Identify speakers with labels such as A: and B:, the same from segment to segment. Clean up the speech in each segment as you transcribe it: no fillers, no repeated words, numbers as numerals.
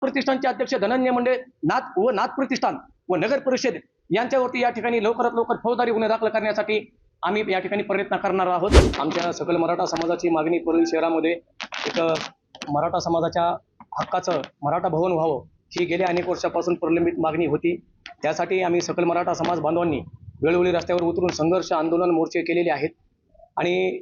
A: प्रतिष्ठानचे अध्यक्ष धनंजय मुंडे नाथ प्रतिष्ठान व नगर परिषद यांच्यावरती या ठिकाणी लवकरात लवकर फौजदारी गुन्हे दाखल करण्यासाठी आम्ही या ठिकाणी प्रयत्न करणार आहोत। आमच्या सकल मराठा समाजाची मागणी परळी शहरामध्ये एक मराठा समाजाच्या हक्काचं मराठा भवन व्हावं ही गेल्या अनेक वर्षापासून प्रलंबित मागणी होती। त्यासाठी आम्ही सकल मराठा समाज बांधवांनी वेळोवेळी रस्त्यावर उतरून संघर्ष आंदोलन मोर्चे केलेले आहेत आणि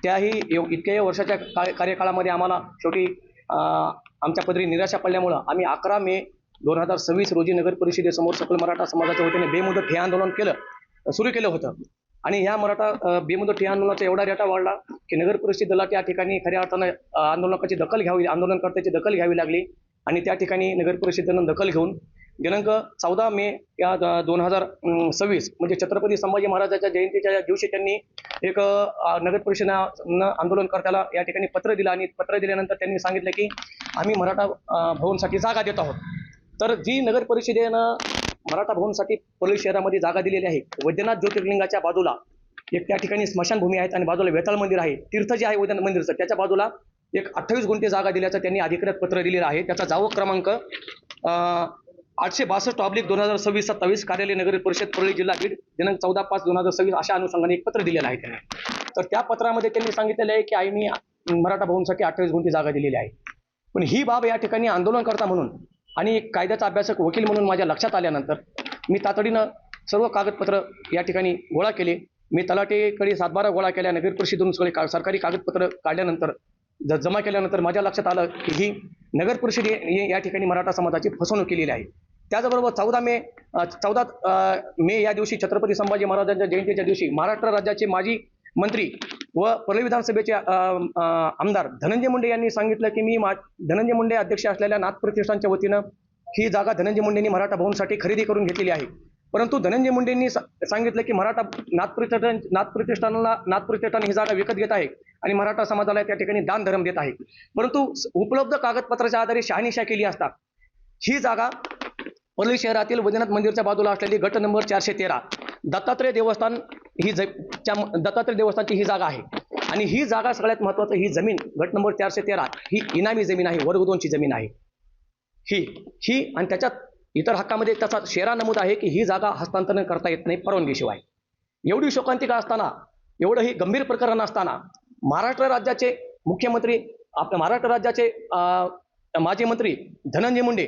A: त्याही इतक्या वर्षाच्या कार्यकाळामध्ये आम्हाला शेवटी आमच्या पदरी निराशा पडल्यामुळं आम्ही 11 मे 2026 रोजी नगर परिषदेसमोर सकल मराठा समाजाच्या वतीने बेमुदत ठिय्या आंदोलन सुरू केलं होतं आणि ह्या मराठा बेमुदत ठिय्या आंदोलनाचा एवढा रेटा वाढला की नगर परिषदेला त्या ठिकाणी खऱ्या अर्थानं आंदोलकाची दखल घ्यावी, आंदोलनकर्त्याची दखल घ्यावी लागली आणि त्या ठिकाणी नगर परिषदेनं दखल घेऊन दिनांक 14 मे या 2026 म्हणजे छत्रपती संभाजी महाराजांच्या जयंतीच्या दिवशी त्यांनी एक नगर परिषदेनं आंदोलनकर्त्याला या ठिकाणी पत्र दिलं आणि पत्र दिल्यानंतर त्यांनी सांगितलं की आम्ही मराठा भवनसाठी जागा देत आहोत। तर जी नगर परिषदेनं मराठा भवनसाठी परळी शहरामध्ये जागा दिलेली आहे, वैद्यनाथ ज्योतिर्लिंगाच्या बाजूला एक त्या ठिकाणी स्मशानभूमी आहेत आणि बाजूला वेताळ मंदिर आहे, तीर्थ जे आहे वैद्यनाथ मंदिरचं त्याच्या बाजूला एक 28 गुंठे जागा दिल्याचं त्यांनी अधिकृत पत्र दिलेलं आहे। त्याचा जावक क्रमांक 862/2026 कार्यालय नगर परिषद परळी जिल्हा बीड दिनांक 14/5/2026 अशा अनुषंगाने एक पत्र दिलेलं आहे त्यांनी। तर त्या पत्रामध्ये त्यांनी सांगितलेलं आहे की आम्ही मराठा भवनसाठी 28 गुंठे जागा दिलेली आहे। पण ही बाब या ठिकाणी आंदोलनकर्ता म्हणून आणि एक कायद्याचा अभ्यासक वकील म्हणून माझ्या लक्षात आल्यानंतर मी तातडीनं सर्व कागदपत्र या ठिकाणी गोळा केले। मी तलाठीकडे 7/12 गोळा केल्या, नगर परिषदेतून सगळे सरकारी कागदपत्र काढल्यानंतर जमा केल्यानंतर माझ्या लक्षात आलं की ही नगर परिषद या ठिकाणी मराठा समाजाची फसवणूक केलेली आहे। त्याचबरोबर 14 मे या दिवशी छत्रपती संभाजी महाराजांच्या जयंतीच्या दिवशी महाराष्ट्र राज्याचे माजी मंत्री व परळी विधानसभेचे आमदार धनंजय मुंडे यांनी सांगितलं की मी धनंजय मुंडे अध्यक्ष असलेल्या नाथ प्रतिष्ठानच्या वतीनं ही जागा धनंजय मुंडेंनी मराठा भवनसाठी खरेदी करून घेतलेली आहे। परंतु धनंजय मुंडेंनी सांगितलं की नाथ प्रतिष्ठान ही जागा विकत घेत आहे आणि मराठा समाजाला त्या ठिकाणी दान धर्म देत आहे। परंतु उपलब्ध कागदपत्राच्या आधारे शहानिशा केली असता ही जागा परळी शहरातील वैद्यनाथ मंदिरच्या बाजूला असलेली गट नंबर 413 दत्तात्रय देवस्थानची ही जागा आहे आणि ही जागा सगळ्यात महत्वाचं, ही जमीन गट नंबर 413 ही इनामी जमीन आहे, वर्ग 2ची जमीन आहे ही आणि त्याच्यात इतर हक्कामध्ये त्याचा शेरा नमूद आहे की ही जागा हस्तांतरण करता येत नाही परवानगीशिवाय। एवढी शोकांतिका असताना, एवढं ही गंभीर प्रकरण असताना महाराष्ट्र राज्याचे मुख्यमंत्री, आपल्या महाराष्ट्र राज्याचे माजी मंत्री धनंजय मुंडे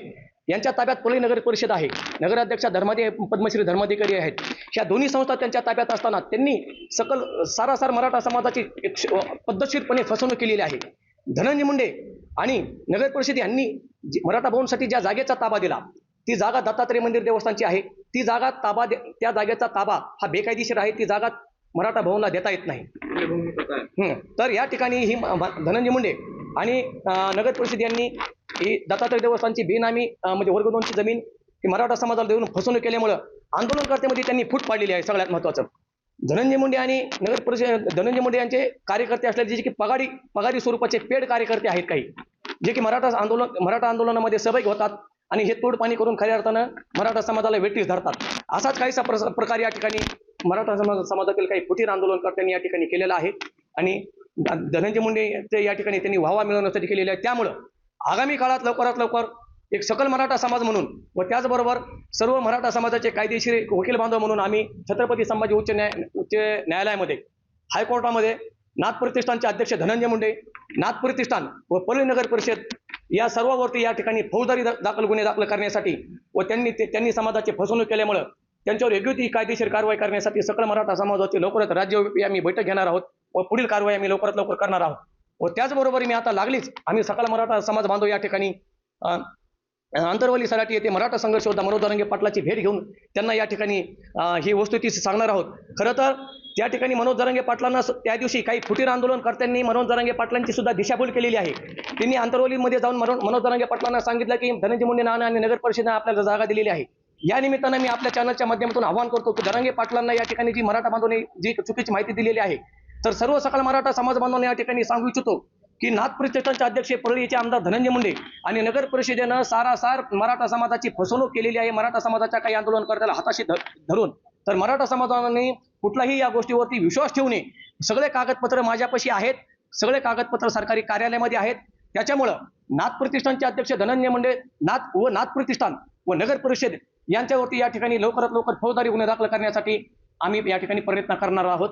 A: यांच्या ताब्यात परळी नगर परिषद आहे, नगराध्यक्षा पद्मश्री धर्माधिकारी आहेत, ह्या दोन्ही संस्था त्यांच्या ताब्यात असताना त्यांनी सारासार मराठा समाजाची पद्धतशीरपणे फसवणूक केलेली आहे। धनंजय मुंडे आणि नगर परिषद यांनी मराठा भवनसाठी ज्या जागेचा ताबा दिला ती जागा दत्तात्रय मंदिर देवस्थानची आहे। ती जागा त्या जागेचा ताबा हा बेकायदेशीर आहे, ती जागा मराठा भवनला देता येत नाही। तर या ठिकाणी ही धनंजय मुंडे आणि नगर परिषद यांनी ही दत्तात्रय देवस्थानची बेनामी म्हणजे वर्ग 2ची जमीन ही मराठा समाजाला देऊन फसवणूक केल्यामुळं आंदोलनकर्त्यामध्ये त्यांनी फूट पाडलेली आहे। सगळ्यात महत्वाचं धनंजय मुंडे आणि नगर परिषद धनंजय मुंडे यांचे कार्यकर्ते असलेले जे की पगारी स्वरूपाचे पेड कार्यकर्ते आहेत काही, जे की मराठा आंदोलनामध्ये सहभागी होतात आणि हे तोडपाणी करून खऱ्या अर्थानं मराठा समाजाला वेठीस धरतात। असाच काहीसा प्रकार या ठिकाणी मराठा समाजातील काही फुटीर आंदोलनकर्त्यांनी या ठिकाणी केलेला आहे आणि धनंजय मुंडे या ठिकाणी त्यांनी वाहवा मिळवण्यासाठी केलेले आहे। त्यामुळं आगामी काळात लवकरात लवकर एक सकल मराठा समाज म्हणून व त्याचबरोबर सर्व मराठा समाजाचे कायदेशीर वकील बांधव म्हणून आम्ही छत्रपती संभाजी उच्च न्यायालयामध्ये, हायकोर्टामध्ये नाथ प्रतिष्ठानचे अध्यक्ष धनंजय मुंडे, नाथ प्रतिष्ठान व परळी नगर परिषद या सर्वांवरती या ठिकाणी फौजदारी गुन्हे दाखल करण्यासाठी व त्यांनी समाजाची फसवणूक केल्यामुळं त्यांच्यावर योग्य ती कायदेशीर कारवाई करण्यासाठी सकल मराठा समाजाची लवकरच राज्यव्यापी आम्ही बैठक घेणार आहोत व पुढील कारवाई आम्ही लवकरात लवकर करणार आहोत। व त्याचबरोबर मी आता लागलीच आम्ही सकल मराठा समाज बांधव या ठिकाणी आंतरवली सराटी येथे मराठा संघर्ष योद्धा मनोज जरांगे पाटलाची भेट घेऊन त्यांना या ठिकाणी ही वस्तुस्थिती सांगणार आहोत। खरं तर त्या ठिकाणी मनोज जरांगे पाटलांना त्या दिवशी काही फुटीर आंदोलनकर्त्यांनी मनोज जरांगे पाटलांची सुद्धा दिशाभूल केलेली आहे। त्यांनी आंतरवलीमध्ये जाऊन मनोज जरांगे पाटलांना सांगितलं की धनंजय मुंडे आणि नगर परिषदेने आपल्याला जागा दिलेली आहे। या निमित्तानं मी आपल्या चॅनलच्या माध्यमातून आवाहन करतो की जरांगे पाटलांना या ठिकाणी जी मराठा बांधवांनी जी चुकीची माहिती दिलेली आहे तर सर्व सकल मराठा समाज बांधवांना या ठिकाणी सांगू इच्छितो की नाथ प्रतिष्ठानचे अध्यक्ष परळीचे आमदार धनंजय मुंडे आणि नगर परिषदेनं सारासार मराठा समाजाची फसवणूक केलेली आहे। मराठा समाजाच्या काही आंदोलनकर्त्याला हाताशी धरून तर मराठा समाजाने कुठलाही या गोष्टीवरती विश्वास ठेवू नये। सगळे कागदपत्र माझ्यापाशी आहेत, सगळे कागदपत्र सरकारी कार्यालयामध्ये आहेत त्याच्यामुळं नाथ प्रतिष्ठानचे अध्यक्ष धनंजय मुंडे नाथ प्रतिष्ठान व नगर परिषद यांच्यावरती या ठिकाणी लवकरात लवकर फौजदारी गुन्हे दाखल करण्यासाठी आम्ही या ठिकाणी प्रयत्न करणार आहोत.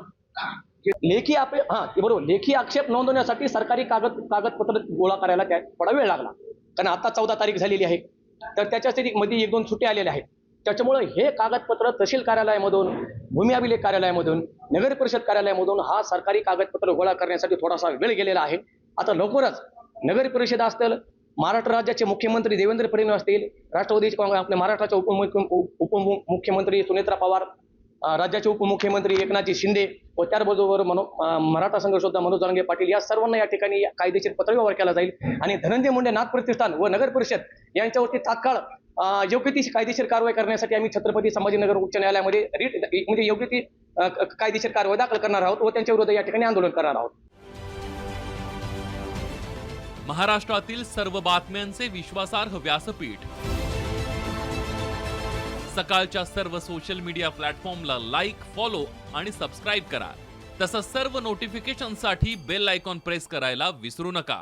A: लेखी आक्षेप नोंदवण्यासाठी सरकारी कागदपत्र गोळा करायला थोडा वेळ लागला, कारण आता 14 तारीख झालेली आहे, तर त्याच्यासाठी मध्ये 1-2 सुट्टे आलेले आहेत. त्याच्यामुळे हे कागदपत्र तहसील कार्यालयामधून, भूमी अभिलेख कार्यालयामधून, नगर परिषद कार्यालयामधून हा सरकारी कागदपत्र गोळा करण्यासाठी थोडासा वेळ गेलेला आहे. आता लवकरच नगर परिषद असतील, महाराष्ट्र राज्याचे मुख्यमंत्री देवेंद्र फडणवीस असतील, राष्ट्रवादीचे आपल्या महाराष्ट्राचे उपमुख्यमंत्री सुनेत्रा पवार, राज्याचे उपमुख्यमंत्री एकनाथजी शिंदे व त्याचबरोबर मराठा संघर्ष योद्धा मनोज जरांगे पाटील या सर्वांना या ठिकाणी कायदेशीर पत्रव्यवहार केला जाईल आणि धनंजय मुंडे नाथ प्रतिष्ठान व नगर परिषद यांच्यावरती तात्काळ योग्य ती कायदेशीर कारवाई करण्यासाठी आम्ही छत्रपती संभाजीनगर उच्च न्यायालयामध्ये म्हणजे योग्य ती कायदेशीर कारवाई दाखल करणार आहोत व त्यांच्या विरोधात या ठिकाणी आंदोलन करणार आहोत.
B: महाराष्ट्रातील सर्व बातम्यांचे विश्वासार्ह व्यासपीठ, सकाळच्या सर्व सोशल मीडिया प्लॅटफॉर्मला लाईक, फॉलो आणि सबस्क्राईब करा. तसंच सर्व नोटिफिकेशनसाठी बेल आयकॉन प्रेस करायला विसरू नका.